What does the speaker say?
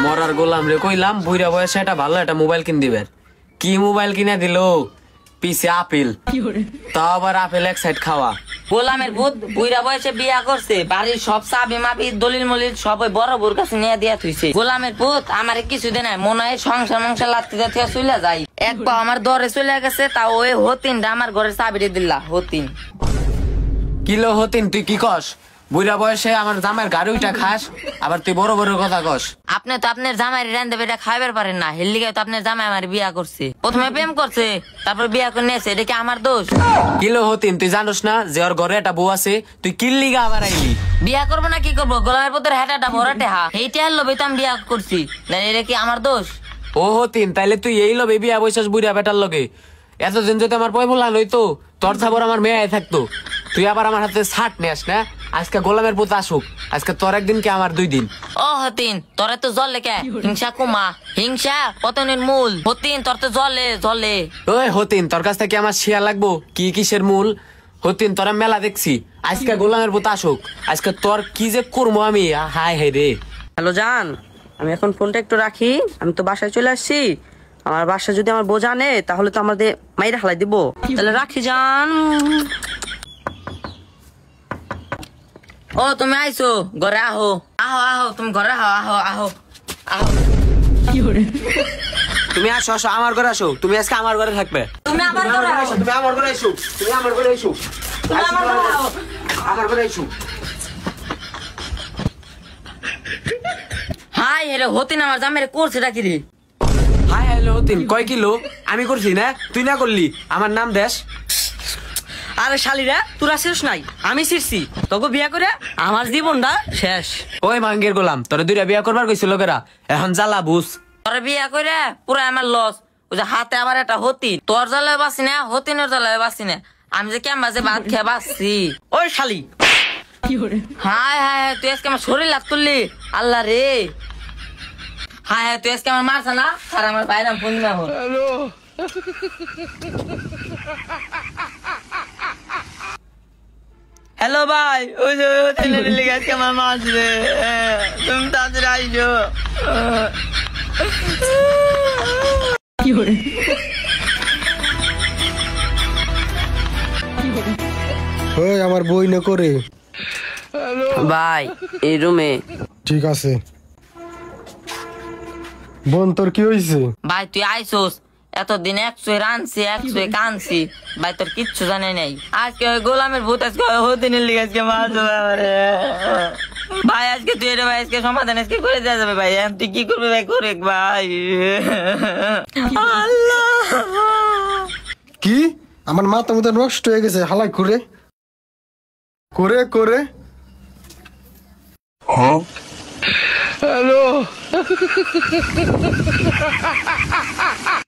মরার গোলাম রে কইলাম বুইরা বয়সে একটা ভালো একটা মোবাইল কিন দিবেন। কি মোবাইল কিনে দিল? পিছে আপেল, তাও আবার আপেল এক সাইড খাওয়া। গোলামের ভূত বুইরা বয়সে বিয়া করছে, বাড়ির সব চাবি মাপি দলিল মলিল সব ওই বড় বউর কাছে নিয়ে দিয়া থুইছে। গোলামের ভূত আমার কিছু দেয় নাই, মনে হয় সংসার লাত্তি দিয়ে চলে যায়। এক পা আমার দরে চলে গেছে, তা ওই হতিনটা আমার ঘরের চাবিটা দিলা। হতিন কিলো হতিন, তুই কি কস? বুইরা বয়সে আমার জামাইয়ের গাড়ি উঠা খাস, আবার তুই বড় বড় কথা কস। আপনি তো আপনার জামাই রান্ধে বেটা খাইবার পারেন না, হেললিগে তো আপনার জামাই আমার বিয়া করছে। প্রথমে প্রেম করছে, তারপর বিয়া করে নিয়েছে, এটা কি আমার দোষ? কিলো হতিন, তুই জানোস না যে ওর ঘরে একটা বউ আছে? তুই কিল্লিগা আবার আইলি? বিয়া করবো না কি করবো? গোলামের পুত্রের হেঁটাটা ভরাটে হা, এইটা লোভে তো আমি বিয়া করছি, এটা কি আমার দোষ? ও হতিন, তাইলে তুই এই লোভে বিয়া বৈশাস বুড়া বেটার লগে? এতদিন যদি আমার পয়মুলা নইতো, তোর থাবর আমার মেয়ে থাকতো। তুই আবার আমার হাতে ছাট নিস না। আজকে গোলামের পুত আসুক, আজকে তোর একদিন কি আমার 2 দিন। ও হতিন, তোরে তো জলে কে হিংসা কুমা, হিংসা পতনের মূল। হতিন তোর তো জলে। ওই হতিন, তোর কাছ থেকে আমার শিয়া লাগবো কি কিসের মূল? হতিন, তোরা মেলা দেখছি, আজকে গোলামের পুত আসুক, আজকে তোর কি যে করবো আমি। হাই হাই রে। হ্যালো জান, আমি এখন ফোনটা একটু রাখি, আমি তো বাসায় চলে আসছি। আমার বাসায় যদি আমার বোঝা নে তাহলে তো আমাদের মাইরা হালাই দিব, তাহলে রাখি জান। ও তুমি আইছো ঘরে? আহো তুমি ঘরে আহো। তুমি আসো আমার ঘরে আসো, তুমি আজকে আমার ঘরে থাকবে। তুমি আমার ঘরে আসো, তুমি আমার ঘরে এসো, তুমি আমার ঘরে এসো, আমার ঘরে এসো। হাই হেরে হতিন, আমার জামের করছে ডাকি রে। হাই হ্যালো হতিন, কয় কিলো? আমি করছি না, তুই না করলি? আমার নাম দেশ। আরে শালিরা, তোরা শেষ নাই, আমি ছিড়ছি। তোকে বিয়া করে আমার জীবনটা শেষ। ওই মাঙ্গের গোলাম, তোরা 2টা বিয়া করবার কইছিল লোকেরা, এখন জ্বালা বুঝ। তোর বিয়া করে পুরো আমার লস। ওই যে হাতে আমার একটা হতিন, তোর জ্বালায় বাঁচি না, হতিনের জ্বালায় বাঁচি না। আমি যে কেমন যে ভাত খেয়ে বাঁচছি। ওই শালি, হায় তুই আজকে আমার শরীর লাগ তুললি। আল্লাহ রে, হায় তুই আজকে আমার মারছ না। আর আমার বাইরে ফোন দিন এখন। হ্যালো ভাই, ওই যে হতিনের লিগে আজকে আমার মারছে, তুমি তাড়াতাড়ি আইসো। ওই আমার বই না করে ভাই এই রুমে। ঠিক আছে বোন, তোর কি হয়েছে? ভাই তুই আইসোস, এতদিন 100 রানছি 100 কানছি, ভাই তোর কিচ্ছু জানে নাই। আজকে ওই গোলামের ভূত আজকে হতিনের লিগে আজকে মারছে ভাই। আজকে তুই এটা ভাই আজকে সমাধান আজকে করে দেওয়া যাবে ভাই। তুই কি করবি ভাই? করে ভাই। আল্লাহ, কি আমার মাথা মতো নষ্ট হয়ে গেছে হালাই করে করে করে। হ্যালো